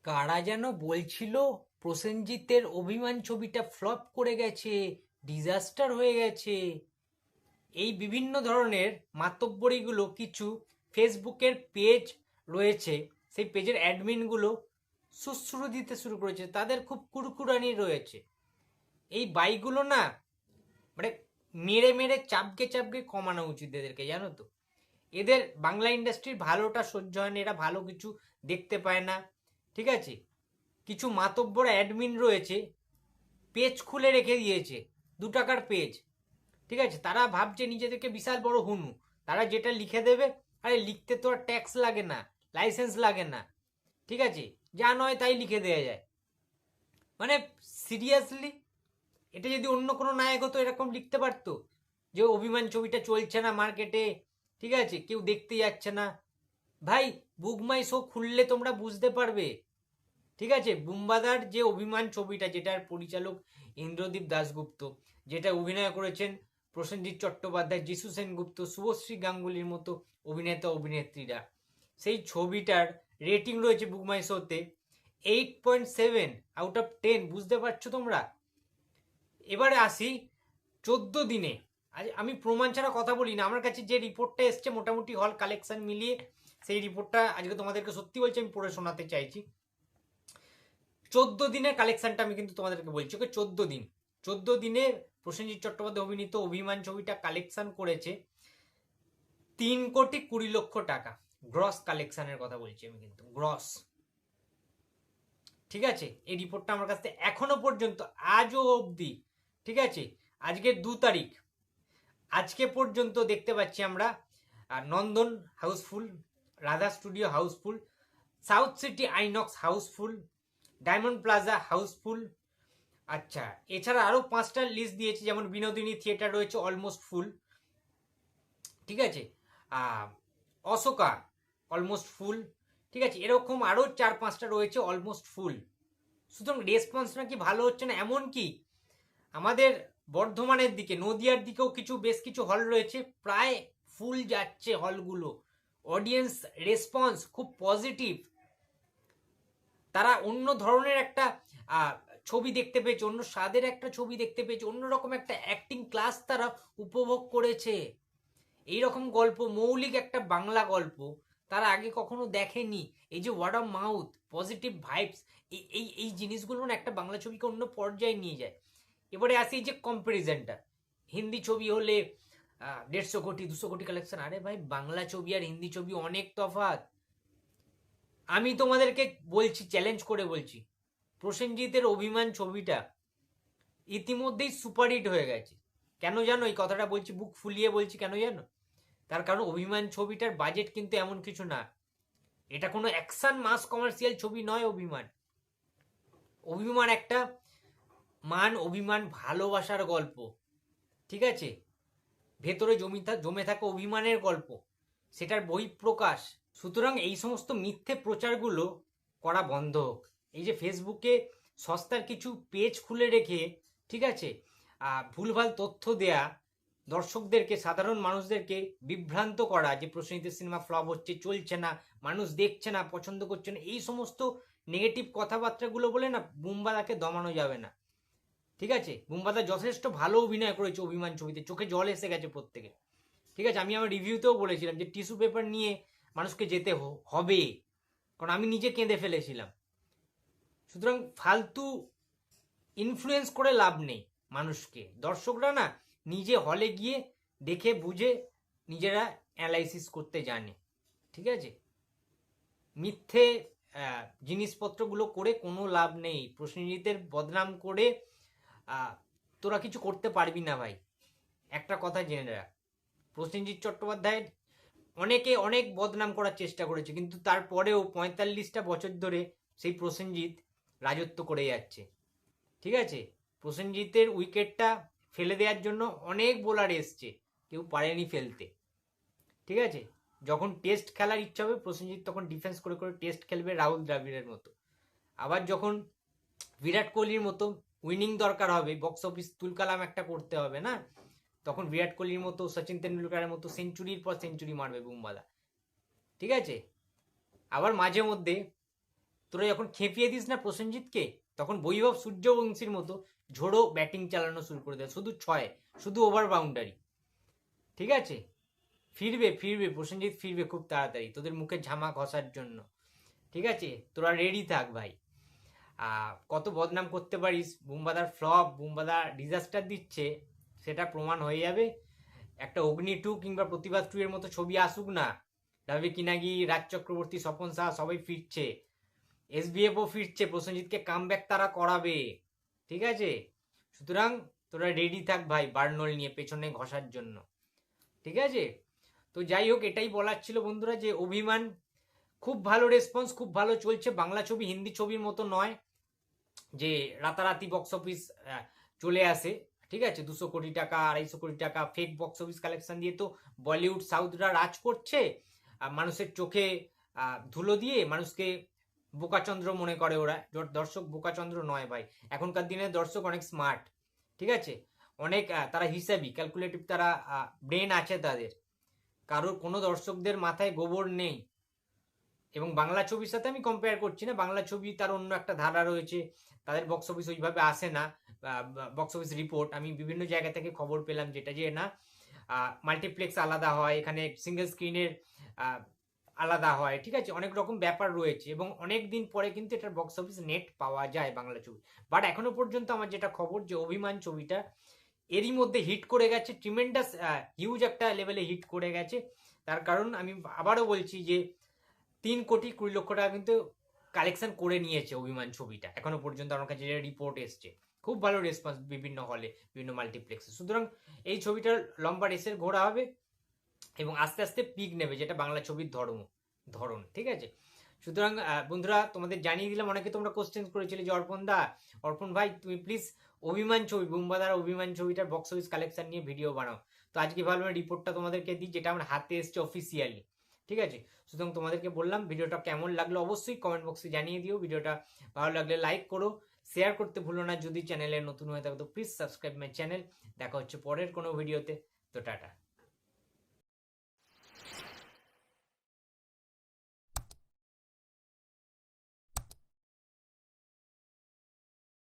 কারা যেন বলছিল প্রসেনজিতের অভিমান ছবিটা ফ্লপ করে গেছে, ডিজাস্টার হয়ে গেছে। এই বিভিন্ন ধরনের মাতব্বরিগুলো কিছু ফেসবুকের পেজ রয়েছে, সেই পেজের অ্যাডমিনগুলো সুশ্রু দিতে শুরু করেছে, তাদের খুব কুড়কুড়ানি রয়েছে। এই বাইকগুলো না, মানে মেরে মেরে চাপকে চাপকে কমানো উচিত এদেরকে, জানো তো। এদের বাংলা ইন্ডাস্ট্রির ভালোটা সহ্য হয় না, এরা ভালো কিছু দেখতে পায় না। ঠিক আছে, কিছু মাতব্বর অ্যাডমিন রয়েছে, পেজ খুলে রেখে দিয়েছে, 2 টাকার পেজ। ঠিক আছে, তারা ভাবছে নিজেদেরকে বিশাল বড় হুনু। তারা যেটা লিখে দেবে, আরে লিখতে তো আর ট্যাক্স লাগে না, লাইসেন্স লাগে না। ঠিক আছে, যা নয় তাই লিখে দেওয়া যায়। মানে সিরিয়াসলি, এটা যদি অন্য কোনো নায়ক হতো এরকম লিখতে পারতো যে অভিমান ছবিটা চলছে না মার্কেটে, ঠিক আছে, কেউ দেখতে যাচ্ছে না। ভাই, বুক মাই শো খুললে তোমরা বুঝতে পারবে। ঠিক আছে, বুম্বাদার যে অভিমান ছবিটা, যেটার পরিচালক ইন্দ্রদীপ দাশগুপ্ত, যেটা অভিনয় করেছেন প্রসেনজিৎ চট্টোপাধ্যায়, যিশু সেনগুপ্ত, শুভশ্রী গাঙ্গুলির মতো অভিনেতা অভিনেত্রীরা, সেই ছবিটার রেটিং রয়েছে বুক মাই শোতে 8.7 আউট অফ 10। বুঝতে পারছো তোমরা? এবারে আসি 14 দিনে। আজ আমি প্রমাণ ছাড়া কথা বলি না, আমার কাছে যে রিপোর্টটা এসছে মোটামুটি হল কালেকশন মিলিয়ে, সেই রিপোর্টটা আজকে তোমাদেরকে সত্যি বলছি আমি পড়ে শোনাতে চাইছি। 14 দিনের কালেকশনটা আমি কিন্তু তোমাদেরকে বলছি, ওকে 14 দিন। 14 দিনে প্রসেনজিৎ চট্টোপাধ্যায় অভিনীত অভিমান ছবিটা কালেকশন করেছে 3,20,00,000 টাকা। গ্রস কালেকশনের কথা বলছি আমি, কিন্তু গ্রস। ঠিক আছে, এই রিপোর্টটা আমার কাছে এখনো পর্যন্ত, আজও অবধি, ঠিক আছে, আজকে 2 তারিখ, আজকে পর্যন্ত দেখতে পাচ্ছি আমরা Nandan house full, Radha studio house full, south city INOX house full, diamond plaza house full. আচ্ছা, এছাড়া আরও 5টা লিস্ট দিয়েছে, যেমন বিনোদিনী থিয়েটার রয়েছে অলমোস্ট ফুল। ঠিক আছে, অশোকা অলমোস্ট ফুল। ঠিক আছে, এরকম আরও 4-5টা রয়েছে অলমোস্ট ফুল। সুতরাং রেসপন্স নাকি ভালো হচ্ছে না, এমন কি আমাদের বর্ধমানের দিকে, নদিয়ার দিকেও কিছু বেশ কিছু হল রয়েছে, প্রায় ফুল যাচ্ছে হলগুলো। অডিয়েন্স রেসপন্স খুব পজিটিভ। তারা অন্য ধরনের একটা ছবি দেখতে পেয়েছে, অন্য স্বাদের একটা ছবি দেখতে পেয়েছে, অন্যরকম একটা অ্যাক্টিং ক্লাস তারা উপভোগ করেছে। এইরকম গল্প, মৌলিক একটা বাংলা গল্প তারা আগে কখনো দেখেনি। এই যে word of mouth, positive vibes, এই এই এই জিনিসগুলো না একটা বাংলা ছবিকে অন্য পর্যায়ে নিয়ে যায়। এবারে আসি এই যে কম্পারিজনটা, হিন্দি ছবি হলে 150 কোটি 200 কোটি কালেকশন, আরে ভাই বাংলা ছবি আর হিন্দি ছবি অনেক তফাৎ। আমি তোমাদেরকে বলছি, চ্যালেঞ্জ করে বলছি, প্রসেনজিতের অভিমান ছবিটা ইতিমধ্যেই সুপারহিট হয়ে গেছে। কেন জানো এই কথাটা বলছি, বুক ফুলিয়ে বলছি কেন জানো? তার কারণ অভিমান ছবিটার বাজেট কিন্তু এমন কিছু না, এটা কোনো অ্যাকশন মাস কমার্শিয়াল ছবি নয়। অভিমান, অভিমান একটা মান অভিমান ভালোবাসার গল্প। ঠিক আছে, ভেতরে জমে থাকা অভিমানের গল্প, সেটার বহিঃপ্রকাশ। সুতরাং এই সমস্ত মিথ্যে প্রচারগুলো করা বন্ধ হোক। এই যে ফেসবুকে সস্তার কিছু পেজ খুলে রেখে, ঠিক আছে, ভুলভাল তথ্য দেয়া, দর্শকদেরকে, সাধারণ মানুষদেরকে বিভ্রান্ত করা যে প্রসেনজিতের সিনেমা ফ্লপ হচ্ছে, চলছে না, মানুষ দেখছে না, পছন্দ করছে না, এই সমস্ত নেগেটিভ কথাবার্তাগুলো বলে না বুম্বাদাকে দমানো যাবে না। ঠিক আছে, বুম্বাদা যথেষ্ট ভালো অভিনয় করেছে অভিমান ছবিতে, চোখে জল এসে গেছে প্রত্যেকে। ঠিক আছে, আমি আমার রিভিউতেও বলেছিলাম যে টিস্যু পেপার নিয়ে মানুষকে যেতে হবে, কারণ আমি নিজে কেঁদে ফেলেছিলাম। সুতরাং ফালতু ইনফ্লুয়েন্স করে লাভ নেই মানুষকে। দর্শকরা না নিজে হলে গিয়ে দেখে বুঝে নিজেরা অ্যানালাইসিস করতে জানে। ঠিক আছে, মিথ্যে জিনিসপত্রগুলো করে কোনো লাভ নেই। প্রসেনজিতের বদনাম করে তোরা কিছু করতে পারবি না ভাই। একটা কথা জেনে রাখ, প্রসেনজিৎ চট্টোপাধ্যায়ের অনেকে অনেক বদনাম করার চেষ্টা করেছে, কিন্তু তারপরেও 45টা বছর ধরে সেই প্রসেনজিৎ রাজত্ব করে যাচ্ছে। ঠিক আছে, প্রসেনজিতের উইকেটটা ফেলে দেওয়ার জন্য অনেক বোলার এসছে, কেউ পারেনি ফেলতে। ঠিক আছে, যখন টেস্ট খেলার ইচ্ছা হবে প্রসেনজিৎ তখন ডিফেন্স করে করে টেস্ট খেলবে রাহুল দ্রাবিড়ের মতো। আবার যখন বিরাট কোহলির মতো উইনিং দরকার হবে, বক্স অফিস তুলকালাম একটা করতে হবে না, তখন বিরাট কোহলির মতো, সচিন তেন্ডুলকারের মতো সেঞ্চুরির পর সেঞ্চুরি মারবে বুমবাদা। ঠিক আছে, আবার মাঝে মধ্যে তোরা যখন খেপিয়ে দিস না প্রসেনজিৎকে, তখন বৈভব সূর্যবংশীর মতো ঝোড়ো ব্যাটিং চালানো শুরু করে দেয়, শুধু ছয়, শুধু ওভার বাউন্ডারি। ঠিক আছে, ফিরবে ফিরবে প্রসেনজিৎ, ফিরবে খুব তাড়াতাড়ি তোদের মুখে ঝামা ঘষার জন্য। ঠিক আছে, তোরা রেডি থাক ভাই। কত বদনাম করতে পারিস, বুমবাদার ফ্লপ, বুমবাদা ডিজাস্টার দিচ্ছে, সেটা প্রমাণ হয়ে যাবে। একটা অগ্নি 2 কিংবা প্রতিবাদ 2 এর মতো ছবি আসুক না, রবি কিনাগি, রাজ চক্রবর্তী, স্বপন শাহ সবাই ফিরছে, এসবিএফও ফিরছে, প্রসেনজিৎকে কামব্যাক তারা করাবে। ঠিক আছে, সুতরাং তোরা রেডি থাক ভাই বার্নল নিয়ে পেছনে ঘষার জন্য। ঠিক আছে, তো যাই হোক, এটাই বলার ছিল বন্ধুরা, যে অভিমান খুব ভালো রেসপন্স, খুব ভালো চলছে। বাংলা ছবি হিন্দি ছবির মতো নয় যে রাতারাতি বক্স অফিস চলে আসে। ঠিক আছে, 200 কোটি টাকা, 250 কোটি টাকা ফেক বক্স অফিস কালেকশন দিয়ে তো বলিউড সাউথরা রাজ করছে, মানুষের চোখে ধুলো দিয়ে মানুষকে বোকাচন্দ্র মনে করে ওরা। দর্শক বোকাচন্দ্র নয় ভাই, এখনকার দিনে দর্শক অনেক স্মার্ট। ঠিক আছে, অনেক তারা হিসাবি, ক্যালকুলেটিভ, তারা ব্রেন আছে তাদের। কারোর কোনো দর্শকদের মাথায় গোবর নেই। এবং বাংলা ছবির সাথে আমি কম্পেয়ার করছি না, বাংলা ছবি তার অন্য একটা ধারা রয়েছে, তাদের বক্স অফিস ওইভাবে আসে না। বক্স অফিস রিপোর্ট আমি বিভিন্ন জায়গা থেকে খবর পেলাম, যেটা যে না মাল্টিপ্লেক্স আলাদা হয়, এখানে সিঙ্গেল স্ক্রিনের আলাদা হয়। ঠিক আছে, অনেক রকম ব্যাপার রয়েছে, এবং অনেক দিন পরে কিন্তু এটার বক্স অফিস নেট পাওয়া যায় বাংলা ছবি। বাট এখনো পর্যন্ত আমার যেটা খবর, যে অভিমান ছবিটা এরই মধ্যে হিট করে গেছে, ট্রিমেন্ডাস হিউজ একটা লেভেলে হিট করে গেছে। তার কারণ আমি আবারও বলছি যে 3,20,00,000 টাকা কিন্তু কালেকশন করে নিয়েছে অভিমান ছবিটা এখনো পর্যন্ত, আমার কাছে যে রিপোর্ট এসছে। খুব ভালো রেসপন্স বিভিন্ন হলে, বিভিন্ন মাল্টিপ্লেক্সে। সুতরাং এই ছবিটার লম্বা রেসের ঘোড়া হবে এবং আস্তে আস্তে পিক নেবে, যেটা বাংলা ছবির ধরন। ঠিক আছে, সুতরাং বন্ধুরা তোমাদের জানিয়ে দিলাম। অনেকে তোমরা কোশ্চেন করেছিলে যে অর্পণ ভাই তুমি প্লিজ অভিমান ছবি, বুম্বাদার অভিমান ছবিটার বক্স অফিস কালেকশন নিয়ে ভিডিও বানাও। তো আজকে ভাবলাম রিপোর্টটা তোমাদেরকে দিই, যেটা আমার হাতে এসছে অফিসিয়ালি। ঠিক আছে, সুতরাং তোমাদেরকে বললাম, ভিডিওটা কেমন লাগলো অবশ্যই কমেন্ট বক্সে জানিয়ে দিও। ভিডিওটা ভালো লাগলে লাইক করো, শেয়ার করতে ভুলো না। যদি চ্যানেলে নতুন হয়ে থাকো তো প্লিজ সাবস্ক্রাইব মাই চ্যানেল। দেখা হচ্ছে পরের কোনো ভিডিওতে। তো টাটা।